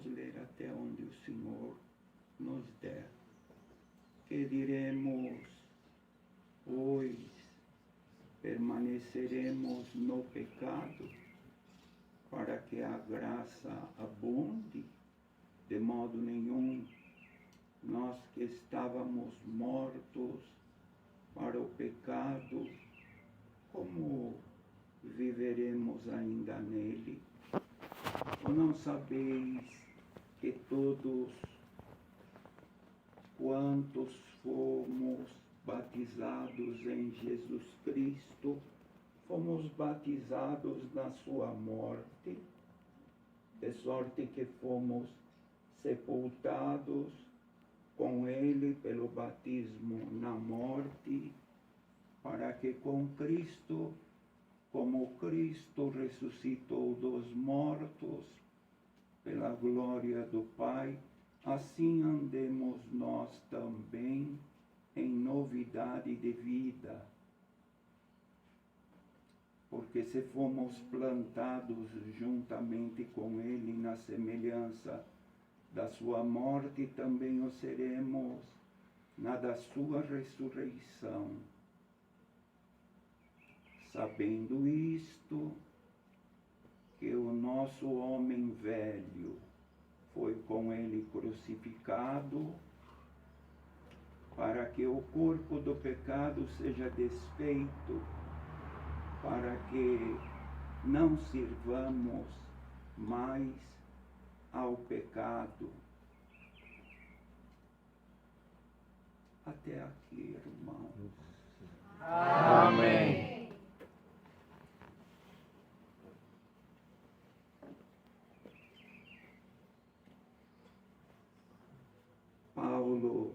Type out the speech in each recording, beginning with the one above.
vamos ler até onde o Senhor nos der. Que diremos, pois permaneceremos no pecado para que a graça abunde? De modo nenhum. Nós que estávamos mortos para o pecado, como viveremos ainda nele? Ou não sabeis que todos quantos fomos batizados em Jesus Cristo, fomos batizados na sua morte, de sorte que fomos sepultados com ele pelo batismo na morte, para que com Cristo, como Cristo ressuscitou dos mortos, pela glória do Pai, assim andemos nós também em novidade de vida. Porque se fomos plantados juntamente com ele na semelhança da sua morte, também o seremos na da sua ressurreição. Sabendo isto, que o nosso homem velho foi com ele crucificado, para que o corpo do pecado seja desfeito, para que não sirvamos mais ao pecado. Até aqui, irmãos. Amém. Paulo,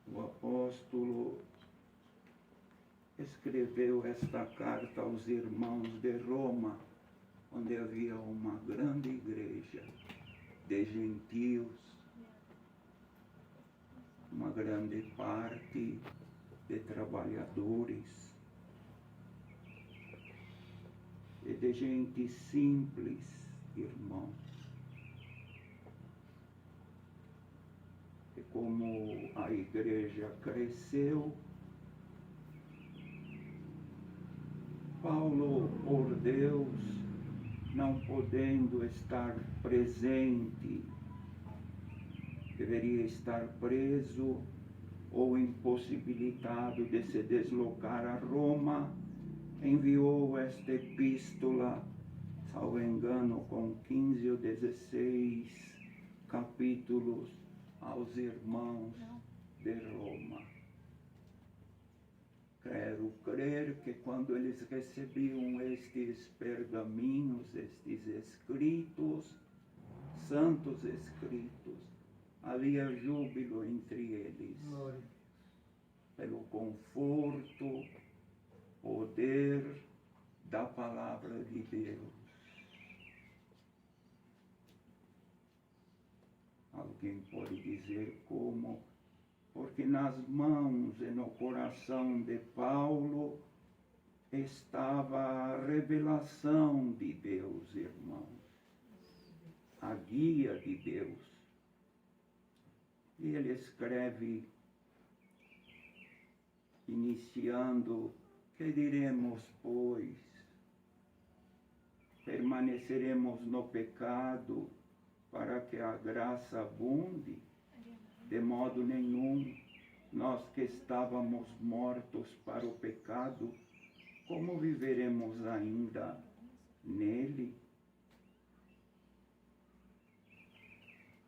o apóstolo, escreveu esta carta aos irmãos de Roma, onde havia uma grande igreja de gentios, uma grande parte de trabalhadores e de gente simples, irmãos. E como a igreja cresceu, Paulo, por Deus, não podendo estar presente, deveria estar preso ou impossibilitado de se deslocar a Roma, enviou esta epístola, salvo engano, com 15 ou 16 capítulos aos irmãos de Roma. Quero crer que quando eles recebiam estes pergaminhos, estes escritos, santos escritos, havia júbilo entre eles, pelo conforto, poder da palavra de Deus. Alguém pode dizer como? Porque nas mãos e no coração de Paulo estava a revelação de Deus, irmãos, a guia de Deus. E ele escreve, iniciando, que diremos, pois? Permaneceremos no pecado para que a graça abunde? De modo nenhum. Nós que estávamos mortos para o pecado, como viveremos ainda nele?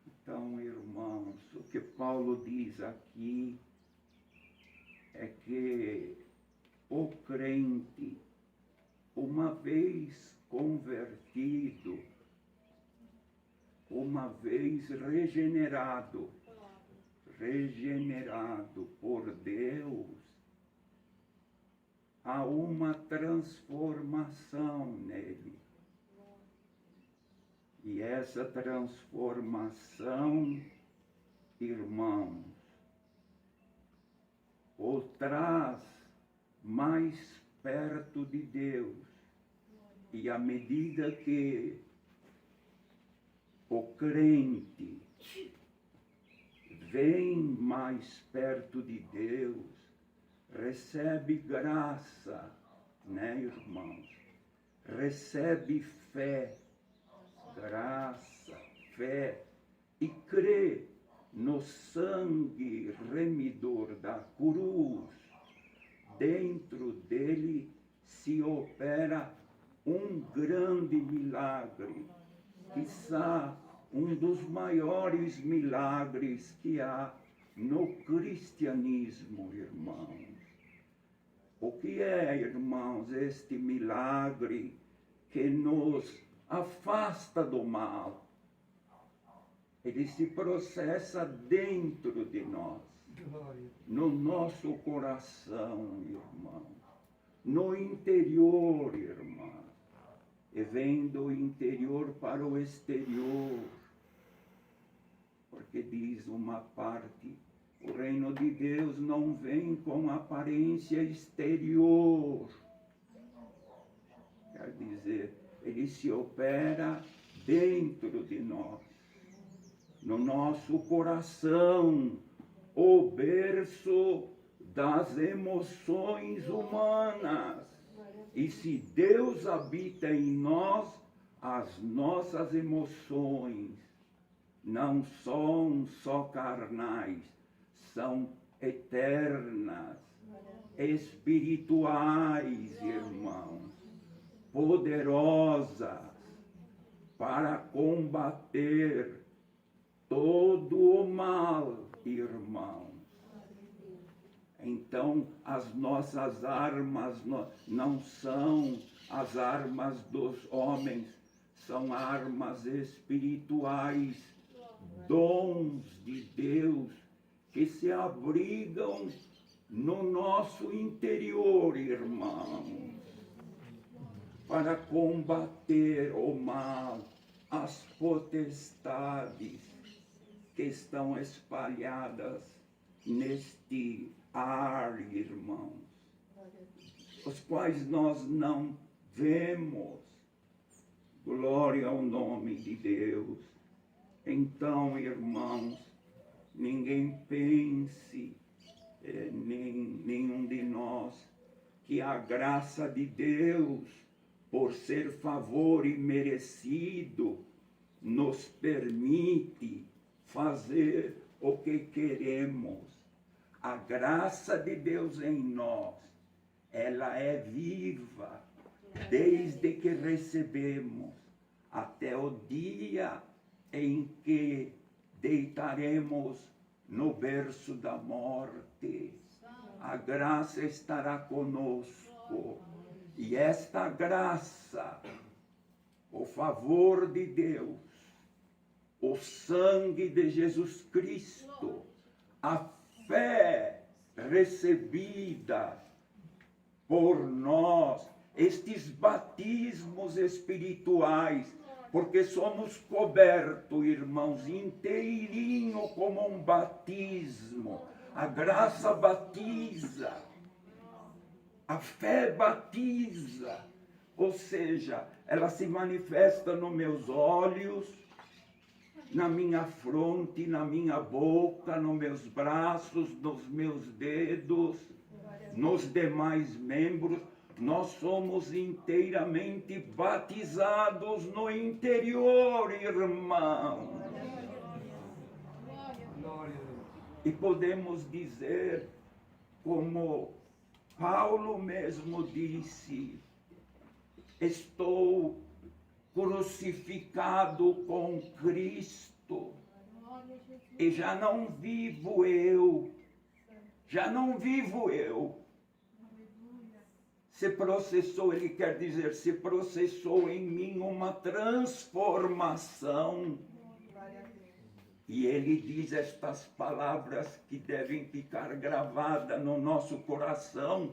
Então, irmãos, o que Paulo diz aqui é que o crente, uma vez convertido, uma vez regenerado por Deus, há uma transformação nele. E essa transformação, irmãos, o traz mais perto de Deus. E à medida que o o crente vem mais perto de Deus, recebe graça, né, irmãos? Recebe fé, graça, fé, e crê no sangue remidor da cruz. Dentro dele se opera um grande milagre, quiçá um dos maiores milagres que há no cristianismo, irmãos. O que é, irmãos, este milagre que nos afasta do mal? Ele se processa dentro de nós, no nosso coração, irmãos, no interior, irmãos, e vem do interior para o exterior, porque diz uma parte, o reino de Deus não vem com aparência exterior, quer dizer, ele se opera dentro de nós, no nosso coração, o berço das emoções humanas. E se Deus habita em nós, as nossas emoções não são só carnais, são eternas, espirituais, irmãos, poderosas para combater todo o mal, irmãos. Então, as nossas armas não são as armas dos homens, são armas espirituais, dons de Deus, que se abrigam no nosso interior, irmãos, para combater o mal, as potestades que estão espalhadas neste ar, irmãos, os quais nós não vemos. Glória ao nome de Deus. Então, irmãos, ninguém pense, nenhum de nós, que a graça de Deus, por ser favor imerecido, nos permite fazer o que queremos. A graça de Deus em nós, ela é viva, desde que recebemos, até o dia em que deitaremos no berço da morte. A graça estará conosco, e esta graça, o favor de Deus, o sangue de Jesus Cristo, a fé recebida por nós, estes batismos espirituais, porque somos cobertos, irmãos, inteirinho como um batismo. A graça batiza, a fé batiza, ou seja, ela se manifesta nos meus olhos, na minha fronte, na minha boca, nos meus braços, nos meus dedos, nos demais membros. Nós somos inteiramente batizados no interior, irmão. E podemos dizer, como Paulo mesmo disse, estou crucificado com Cristo, e já não vivo eu, se processou, ele quer dizer, se processou em mim uma transformação, e ele diz estas palavras que devem ficar gravadas no nosso coração: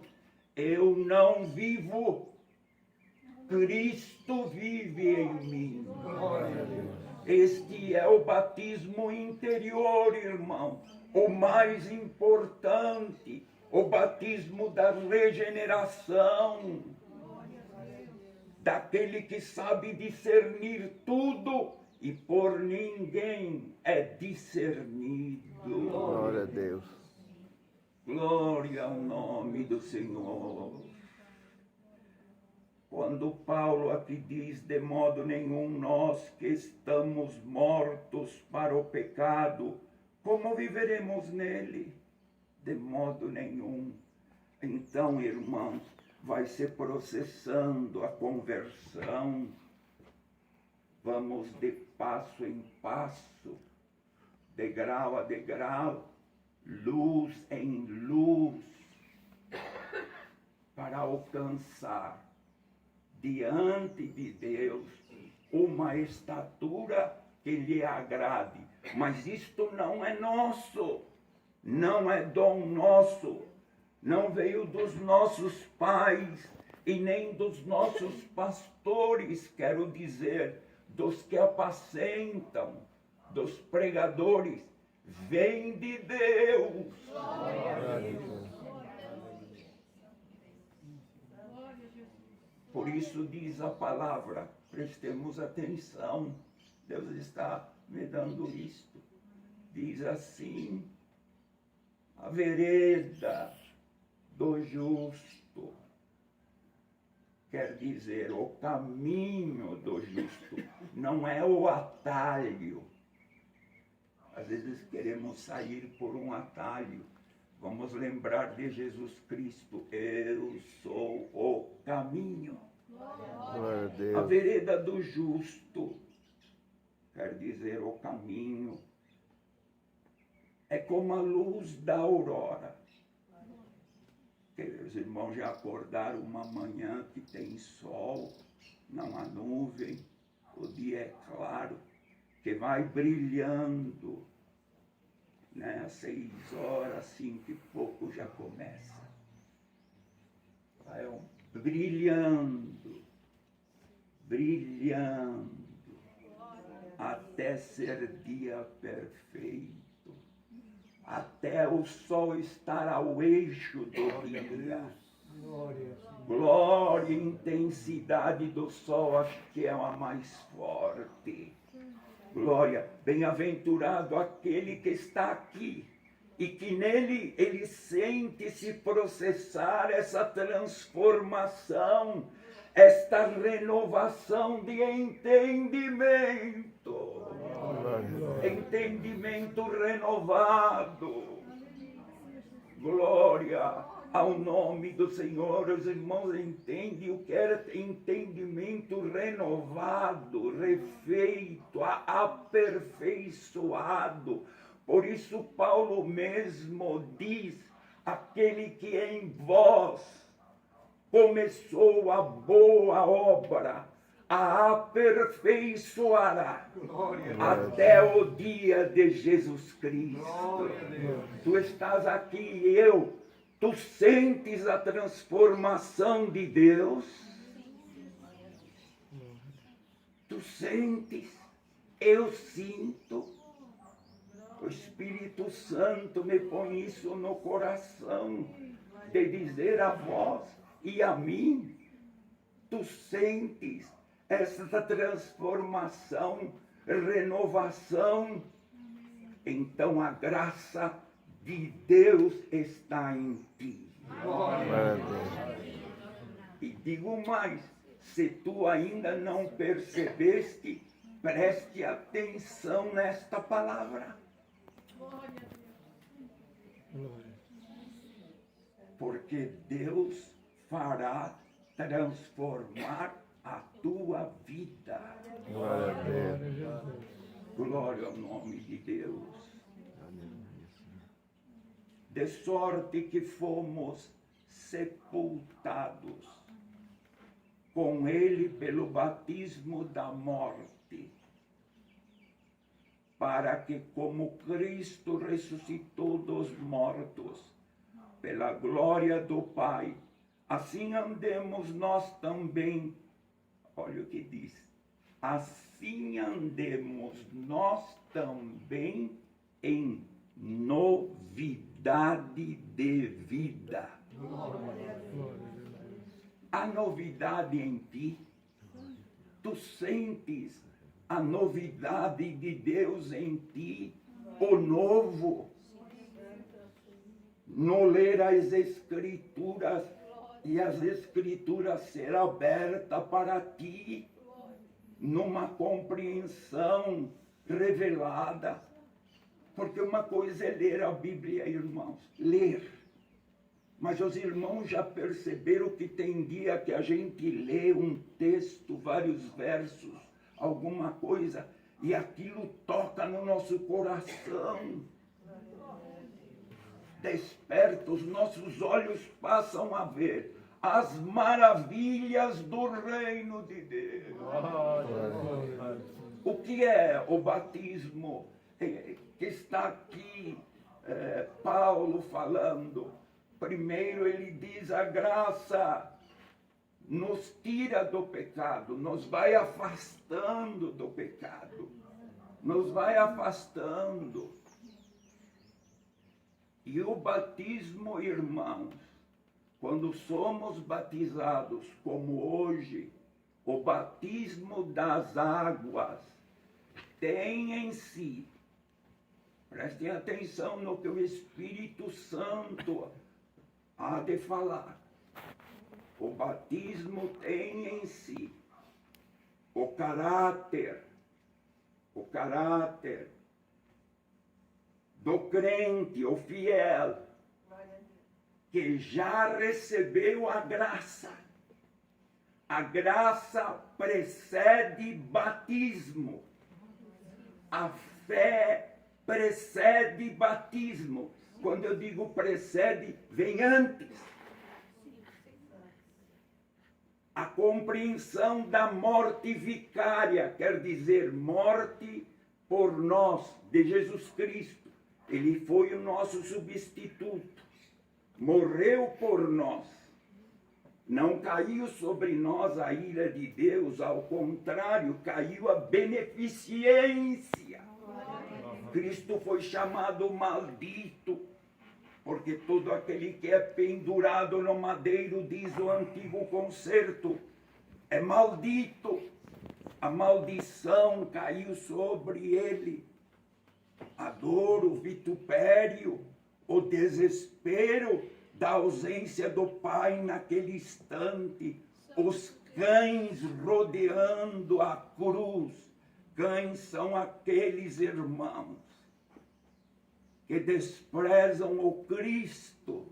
eu não vivo, Cristo vive em mim. Este é o batismo interior, irmão, o mais importante, o batismo da regeneração, daquele que sabe discernir tudo e por ninguém é discernido. Glória a Deus. Glória ao nome do Senhor. Quando Paulo aqui diz, de modo nenhum nós que estamos mortos para o pecado, como viveremos nele? De modo nenhum. Então, irmãos, vai se processando a conversão. Vamos de passo em passo, degrau a degrau, luz em luz, para alcançar diante de Deus uma estatura que lhe agrade. Mas isto não é nosso, não é dom nosso, não veio dos nossos pais e nem dos nossos pastores, quero dizer, dos que apacentam, dos pregadores, vem de Deus. Por isso diz a palavra, prestemos atenção, Deus está me dando isto. Diz assim, a vereda do justo, quer dizer, o caminho do justo, não é o atalho. Às vezes queremos sair por um atalho. Vamos lembrar de Jesus Cristo. Eu sou o caminho. Glória a Deus. A vereda do justo, quer dizer, o caminho. É como a luz da aurora. Os irmãos já acordaram uma manhã que tem sol, não há nuvem, o dia é claro, que vai brilhando, né? Às 6 horas, 5 e pouco já começa. Vai brilhando, brilhando, até ser dia perfeito, até o sol estar ao eixo do dia. Glória e intensidade do sol, acho que é a mais forte. Glória, bem-aventurado aquele que está aqui e que nele ele sente se processar essa transformação, esta renovação de entendimento. Entendimento renovado. Glória ao nome do Senhor. Os irmãos entendem o que era entendimento renovado, refeito, aperfeiçoado. Por isso Paulo mesmo diz, aquele que em vós começou a boa obra, a aperfeiçoará até o dia de Jesus Cristo. Tu estás aqui e eu, tu sentes a transformação de Deus? Tu sentes? Eu sinto. O Espírito Santo me põe isso no coração, de dizer a vós e a mim, tu sentes essa transformação, renovação? Então a graça de Deus está em ti. E digo mais, se tu ainda não percebeste, preste atenção nesta palavra. Porque Deus fará transformar a tua vida. Glória a Deus. Glória ao nome de Deus. De sorte que fomos sepultados com Ele pelo batismo da morte, para que, como Cristo ressuscitou dos mortos, pela glória do Pai, assim andemos nós também. Olha o que diz. Assim andemos nós também em novidade de vida. Há novidade em ti. Tu sentes a novidade de Deus em ti, o novo. No ler as Escrituras, e as Escrituras serão abertas para ti, numa compreensão revelada. Porque uma coisa é ler a Bíblia, irmãos, ler. Mas os irmãos já perceberam que tem dia que a gente lê um texto, vários versos, alguma coisa, e aquilo toca no nosso coração. Desperta, os nossos olhos passam a ver as maravilhas do reino de Deus. O que é o batismo? Que está aqui Paulo falando. Primeiro ele diz: a graça nos tira do pecado, nos vai afastando do pecado, nos vai afastando. E o batismo, irmãos, quando somos batizados, como hoje, o batismo das águas tem em si, prestem atenção no que o Espírito Santo há de falar. O batismo tem em si o caráter do crente, o fiel, que já recebeu a graça. A graça precede batismo. A fé precede batismo. Quando eu digo precede, vem antes. A compreensão da morte vicária, quer dizer, morte por nós, de Jesus Cristo. Ele foi o nosso substituto. Morreu por nós. Não caiu sobre nós a ira de Deus, ao contrário, caiu a beneficência. Cristo foi chamado maldito, porque todo aquele que é pendurado no madeiro, diz o antigo concerto, é maldito. A maldição caiu sobre ele. A dor, o vitupério, o desespero da ausência do Pai naquele instante. Os cães rodeando a cruz. Cães são aqueles irmãos que desprezam o Cristo,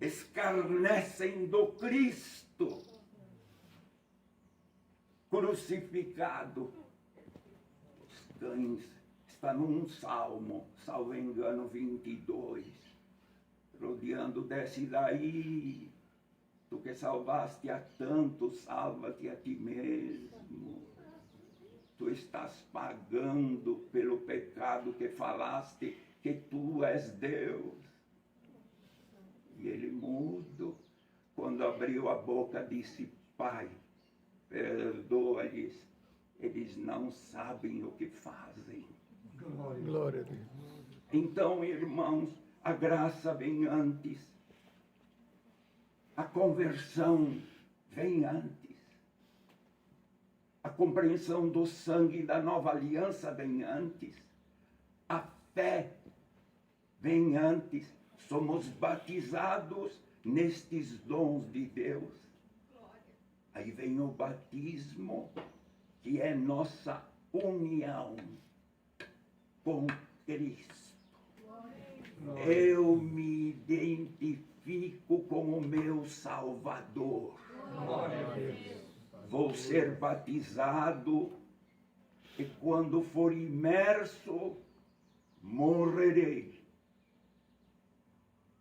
escarnecem do Cristo crucificado. Os cães, está num salmo, salvo engano 22, rodeando, desce daí, tu que salvaste a tantos, salva-te a ti mesmo. Tu estás pagando pelo pecado que falaste que tu és Deus. E ele mudo, quando abriu a boca, disse: Pai, perdoa-lhes, eles não sabem o que fazem. Glória a Deus. Então, irmãos, a graça vem antes. A conversão vem antes. A compreensão do sangue da nova aliança vem antes. A fé vem antes. Somos batizados nestes dons de Deus. Aí vem o batismo, que é nossa união com Cristo. Eu me identifico como meu Salvador. Vou ser batizado e quando for imerso, morrerei.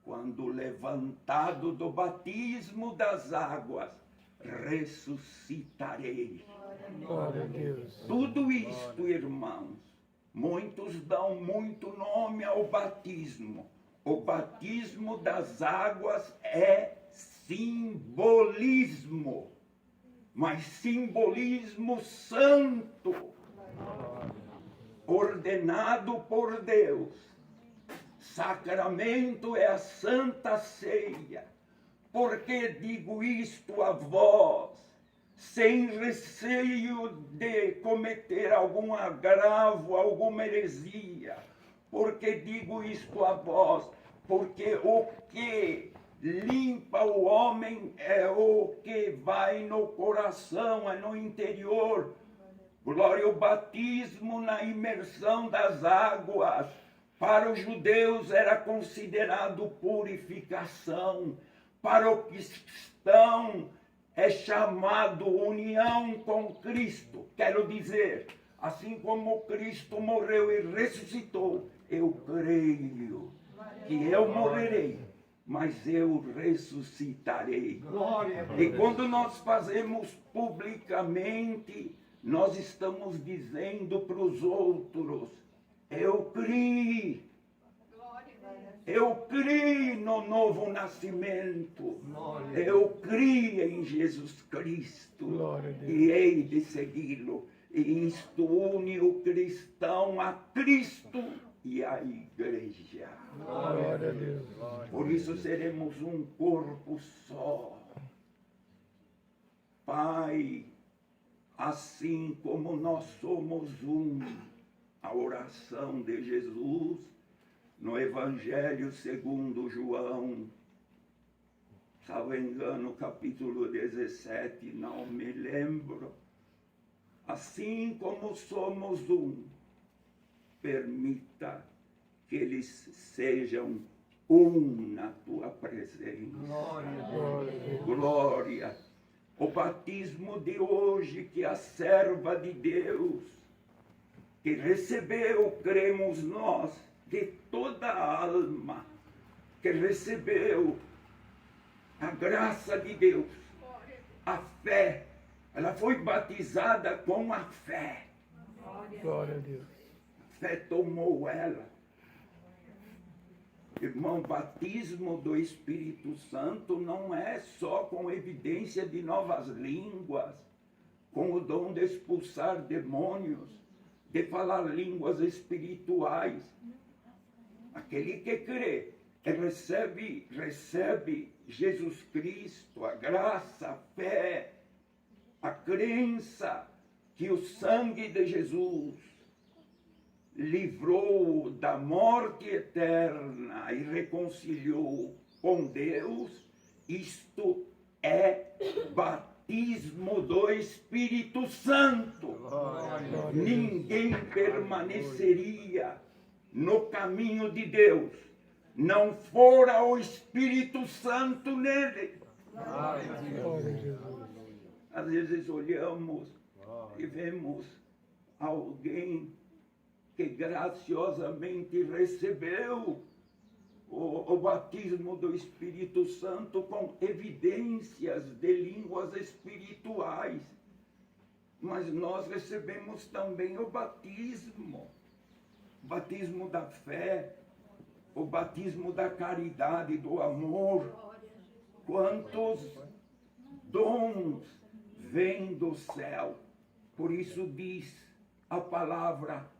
Quando levantado do batismo das águas, ressuscitarei. Glória a Deus. Tudo isto, irmãos, muitos dão muito nome ao batismo. O batismo das águas é simbolismo, mas simbolismo santo, ordenado por Deus. Sacramento é a Santa Ceia. Por que digo isto a vós, sem receio de cometer algum agravo, alguma heresia. Porque digo isto a vós, porque o que limpa o homem é o que vai no coração, é no interior. Glória, o batismo na imersão das águas, para os judeus era considerado purificação, para o cristão é chamado união com Cristo. Quero dizer, assim como Cristo morreu e ressuscitou, eu creio que eu morrerei, mas eu ressuscitarei. E quando nós fazemos publicamente, nós estamos dizendo para os outros, eu criei no novo nascimento, eu criei em Jesus Cristo e hei de segui-lo. E isto une o cristão a Cristo e a igreja. Glória a Deus. Por isso seremos um corpo só. Pai, assim como nós somos um, a oração de Jesus no Evangelho segundo João, salvo engano, capítulo 17, não me lembro. Assim como somos um, permita que eles sejam um na tua presença. Glória. O batismo de hoje que a serva de Deus, que recebeu, cremos nós, de toda a alma, que recebeu a graça de Deus, a fé, ela foi batizada com a fé. Glória a Deus. A fé tomou ela. Irmão, batismo do Espírito Santo não é só com evidência de novas línguas, com o dom de expulsar demônios, de falar línguas espirituais. Aquele que crê, recebe Jesus Cristo, a graça, a fé, a crença que o sangue de Jesus livrou da morte eterna e reconciliou com Deus. Isto é batismo do Espírito Santo. Ninguém permaneceria no caminho de Deus, não fora o Espírito Santo nele. Às vezes olhamos e vemos alguém que graciosamente recebeu o batismo do Espírito Santo com evidências de línguas espirituais. Mas nós recebemos também o batismo da fé, o batismo da caridade, do amor. Quantos dons vêm do céu. Por isso diz a palavra,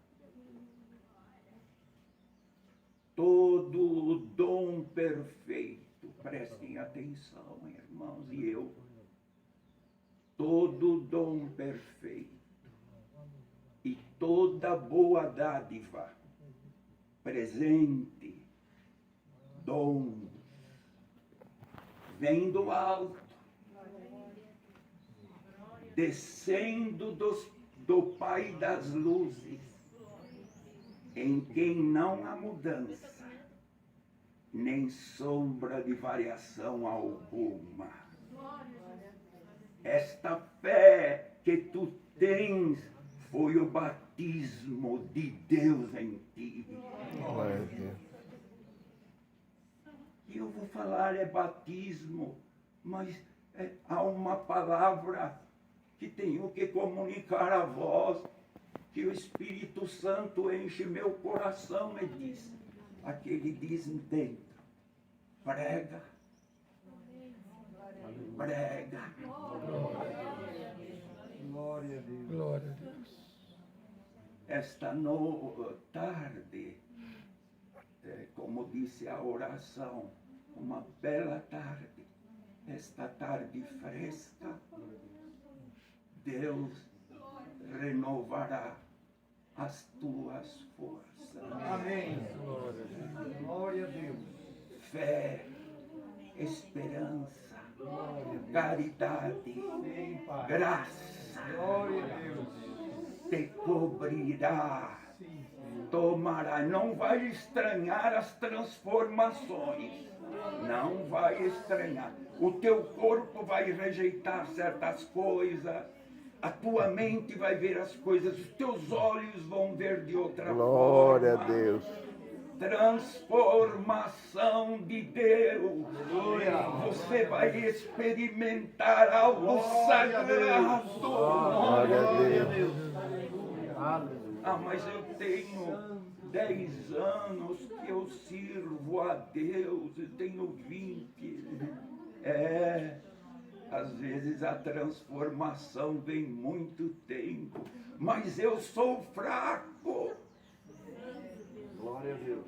todo o dom perfeito, prestem atenção, irmãos, e eu, todo dom perfeito e toda boa dádiva, presente, dom, vem do alto, descendo do Pai das luzes, em quem não há mudança, nem sombra de variação alguma. Esta fé que tu tens foi o batismo de Deus em ti. E eu vou falar, é batismo, mas há uma palavra que tenho que comunicar a vós, que o Espírito Santo enche meu coração e diz, aquele diz dentro, prega, prega. Glória a Deus. Glória a Deus. Esta tarde, como disse a oração, uma bela tarde, esta tarde fresca, Deus renovará as tuas forças. Amém. Glória a Deus. Fé, esperança, caridade, Sim, Pai. graça Glória a Deus. te cobrirá, Sim, Senhor. tomará. Não vai estranhar as transformações. Não vai estranhar. O teu corpo vai rejeitar certas coisas. A tua mente vai ver as coisas. Os teus olhos vão ver de outra Glória forma. a Deus. Transformação de Deus. Você vai experimentar algo sagrado. Glória a Deus. Ah, mas eu tenho 10 anos que eu sirvo a Deus, eu tenho 20. Às vezes a transformação vem muito tempo, mas eu sou fraco. Glória a Deus.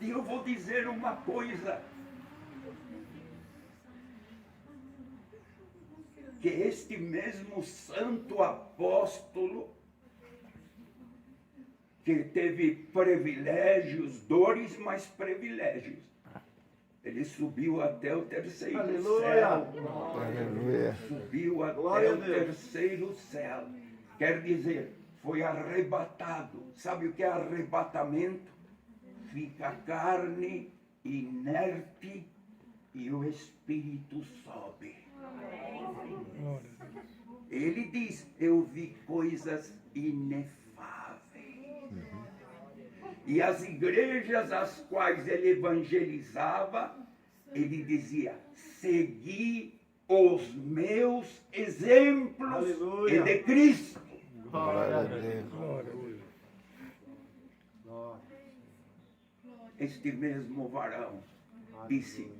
E eu vou dizer uma coisa, que este mesmo santo apóstolo, que teve privilégios, dores, mas privilégios, ele subiu até o terceiro céu. Aleluia. Subiu até Glória a o Deus. terceiro céu. Quer dizer, foi arrebatado. Sabe o que é arrebatamento? Fica a carne inerte e o espírito sobe. Ele diz, eu vi coisas inefáveis. E as igrejas às quais ele evangelizava, ele dizia, segui os meus exemplos. Aleluia. E de Cristo. Glória a Deus. Este mesmo varão disse,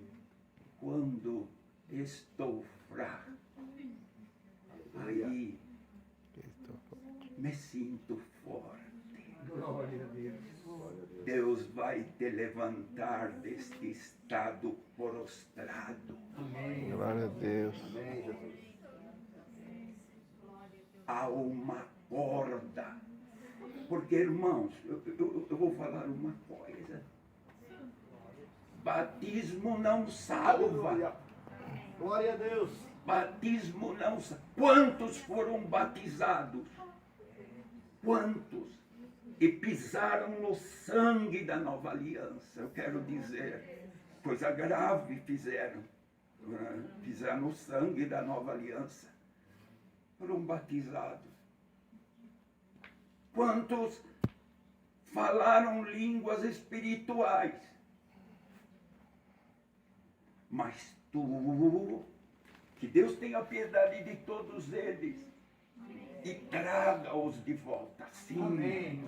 quando estou fraco, aí me sinto forte. Glória a Deus. Deus vai te levantar deste estado prostrado. Glória a Deus. Há uma corda. Porque, irmãos, eu vou falar uma coisa. Batismo não salva. Glória a Deus. Batismo não salva. Quantos foram batizados? Quantos? E pisaram no sangue da nova aliança. Eu quero dizer, coisa grave fizeram. Pisaram no sangue da nova aliança. Foram batizados. Quantos falaram línguas espirituais? Mas tu, que Deus tenha piedade de todos eles e traga-os de volta. Sim, Amém.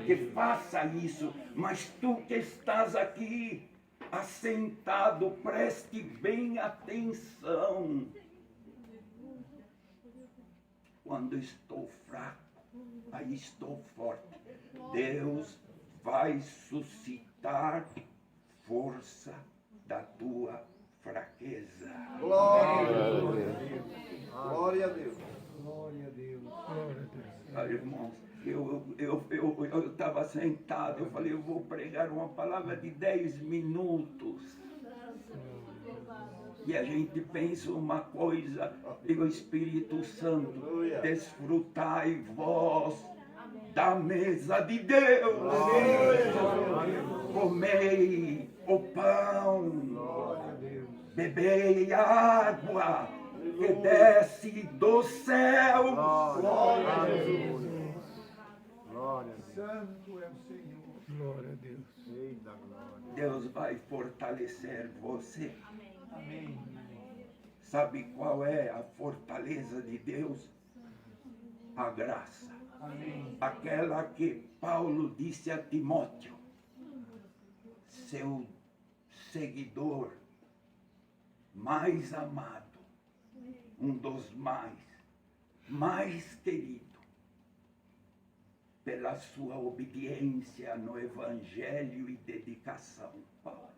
que faça isso. Mas tu que estás aqui, assentado, preste bem atenção. Quando estou fraco, aí estou forte. Deus vai suscitar força da tua fraqueza. Glória a Deus. Glória a Deus. Glória a Deus. Ah, irmãos, eu estava sentado, eu falei, eu vou pregar uma palavra de 10 minutos. E a gente pensa uma coisa, e o Espírito Santo, desfrutai vós da mesa de Deus. Comei o pão, bebei a água que desce do céu. Glória a Deus. Santo é o Senhor. Glória a Deus. Eita glória. Deus vai fortalecer você. Amém. Sabe qual é a fortaleza de Deus? A graça. Amém. Aquela que Paulo disse a Timóteo, seu seguidor mais amado, um dos mais querido, pela sua obediência no Evangelho e dedicação, Paulo.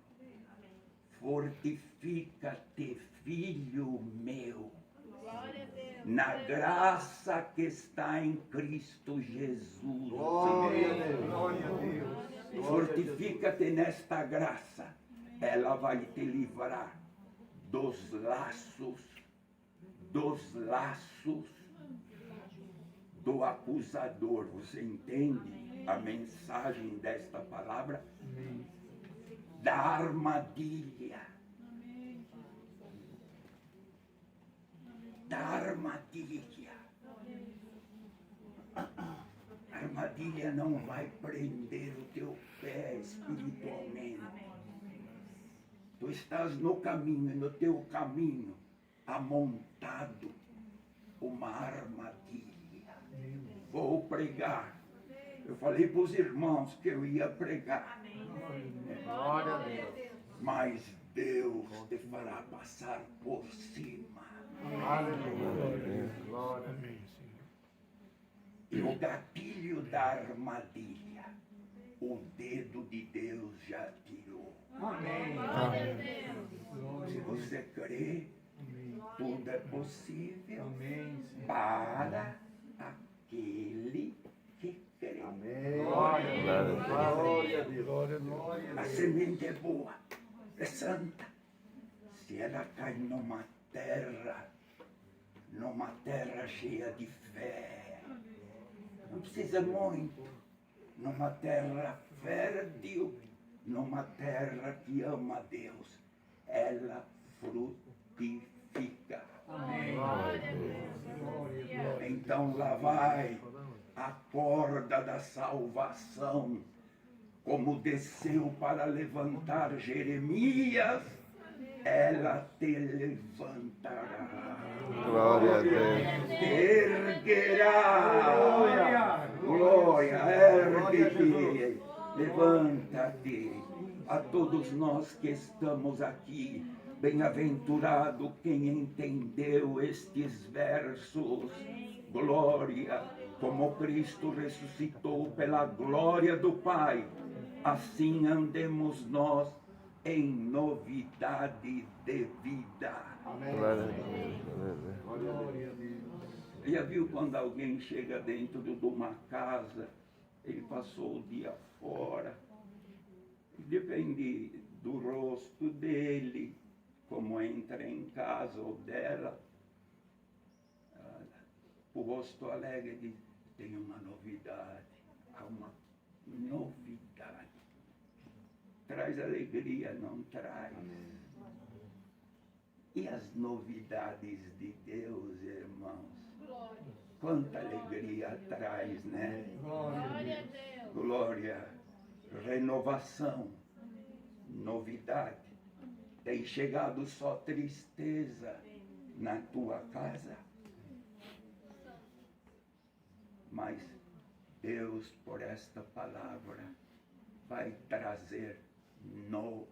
Fortifica-te, filho meu. na graça que está em Cristo Jesus. Glória a Deus. Glória a Deus. Fortifica-te nesta graça. Ela vai te livrar dos laços do acusador. Você entende a mensagem desta palavra? Da armadilha. Da armadilha. A armadilha não vai prender o teu pé espiritualmente. Tu estás no caminho, e no teu caminho amontado uma armadilha. Vou pregar. Eu falei para os irmãos que eu ia pregar. Glória a Deus. Mas Deus te fará passar por cima. Aleluia. Glória a Deus. Amém, Senhor. E o gatilho da armadilha, o dedo de Deus já tirou. Amém. Se você crê, tudo é possível Amém, Senhor. para aquele que crê. Amém. Glória a Deus. Glória a Deus. Glória a Deus. A semente é boa, é santa. Se ela cai numa terra cheia de fé, não precisa muito, numa terra fértil, numa terra que ama Deus, ela frutifica. Amém. Então lá vai a corda da salvação, como desceu para levantar Jeremias, ela te levantará. Glória a Deus. Te erguerá. Glória, ergue-te, levanta-te. A todos nós que estamos aqui, bem-aventurado quem entendeu estes versos. Glória, como Cristo ressuscitou pela glória do Pai, assim andemos nós em novidade de vida. Glória a Deus. Glória a Deus. Já viu quando alguém chega dentro de uma casa, ele passou o dia fora, depende do rosto dele, como entra em casa ou dela, o rosto alegre diz, tem uma novidade, há uma novidade. Traz alegria, não traz. E as novidades de Deus, irmãos, quanta alegria traz, né? Glória a Deus. Glória, renovação, novidade. Tem chegado só tristeza na tua casa. Mas Deus, por esta palavra, vai trazer novidade.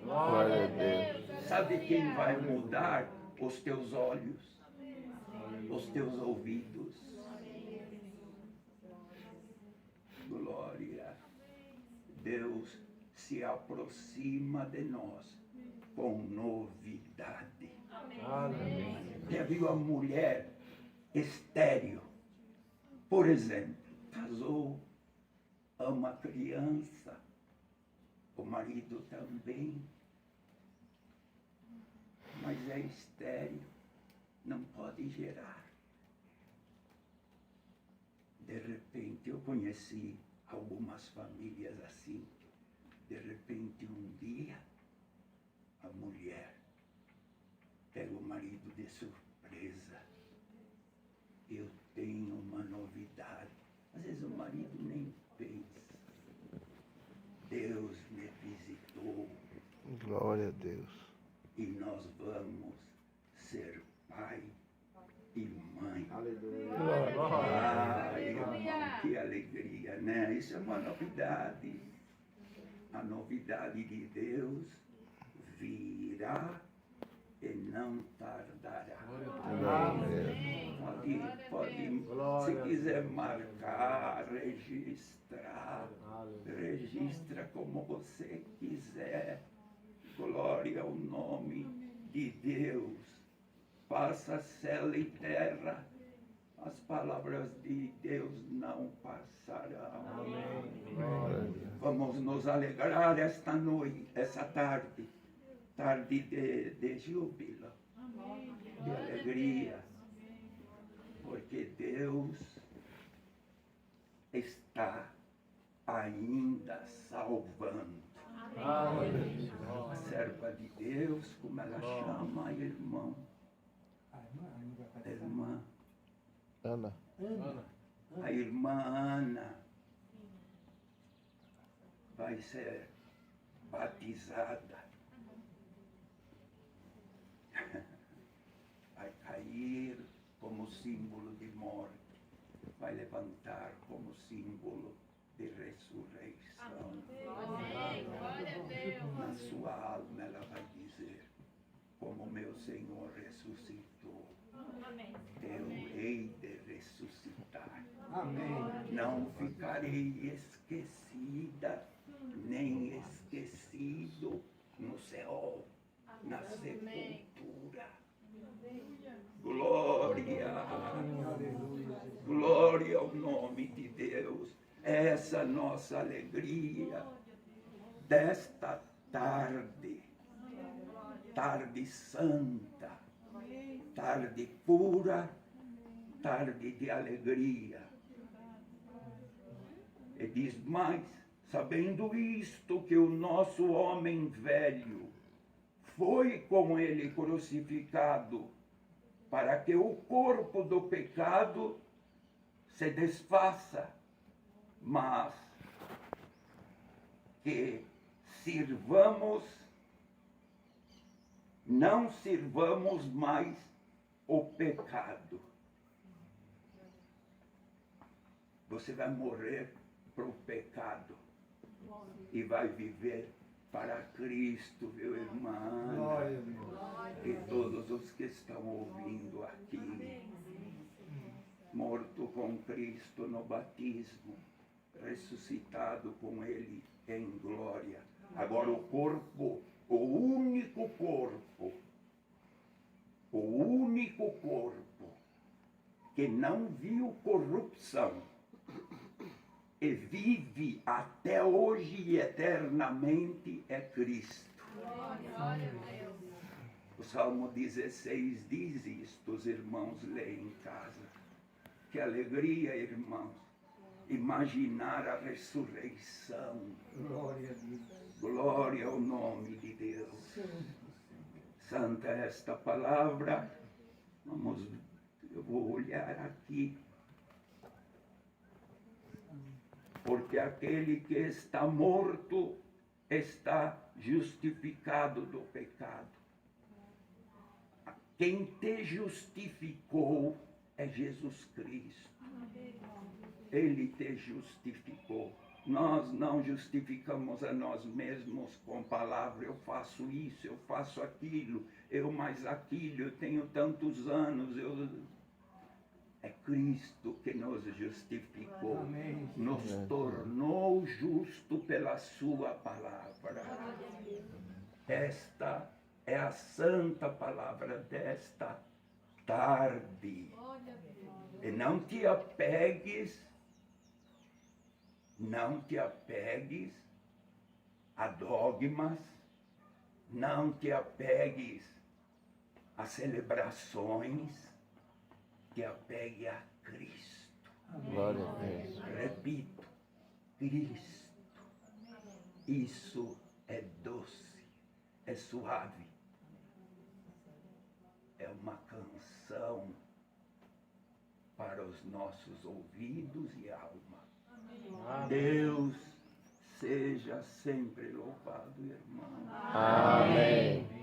Glória a Deus. Sabe quem vai mudar? Os teus olhos, os teus ouvidos. Glória. Deus se aproxima de nós com novidade. Já viu a mulher estéril? Por exemplo, casou, ama a criança, o marido também, mas é estéril, não pode gerar. De repente, eu conheci algumas famílias assim. De repente, um dia, a mulher pega o marido de surpresa. Eu tenho uma novidade. Às vezes o marido nem pensa. Deus me visitou Glória a Deus. e nós vamos ser pai e mãe. Aleluia. Ah, irmão, que alegria, né? Isso é uma novidade. A novidade de Deus virá e não tardará. Pode, se quiser marcar, registrar, registra como você quiser. Glória ao nome de Deus. passa céu e terra, as palavras de Deus não passarão. Vamos nos alegrar esta noite, essa tarde, tarde de júbilo, de alegria, porque Deus está ainda salvando. A serva de Deus, como ela chama, irmão? Irmã Ana. A irmã Ana vai ser batizada. Vai cair como símbolo de morte, vai levantar como símbolo de ressurreição. Na sua alma ela vai dizer, como meu Senhor ressuscitou, eu hei de ressuscitar. Não ficarei esquecida, nem esquecido no céu, na sepultura. Glória, glória ao nome de Deus. Essa nossa alegria desta tarde, tarde santa, tarde pura, tarde de alegria. E diz mais, sabendo isto, que o nosso homem velho foi com ele crucificado, para que o corpo do pecado se desfaça, mas que não sirvamos mais o pecado. Você vai morrer para o pecado e vai viver para Cristo, viu, irmã Ana? E todos os que estão ouvindo aqui. Morto com Cristo no batismo, ressuscitado com Ele em glória. Agora o corpo, o único corpo que não viu corrupção e vive até hoje e eternamente é Cristo. O Salmo 16 diz isto, os irmãos leem em casa. Que alegria, irmãos, imaginar a ressurreição. Glória ao nome de Deus. Santa esta palavra. Eu vou olhar aqui. Porque aquele que está morto está justificado do pecado. Quem te justificou é Jesus Cristo. Ele te justificou. Nós não justificamos a nós mesmos com palavra, eu faço isso, eu faço aquilo, eu mais aquilo, eu tenho tantos anos, É Cristo que nos justificou, nos tornou justo pela sua palavra. Esta é a santa palavra desta tarde. E não te apegues a dogmas, não te apegues a celebrações, te apegue a Cristo. Glória a Deus. Repito, Cristo. Isso é doce, é suave, é uma canção para os nossos ouvidos e alma. Amém. Deus seja sempre louvado, irmão. Amém.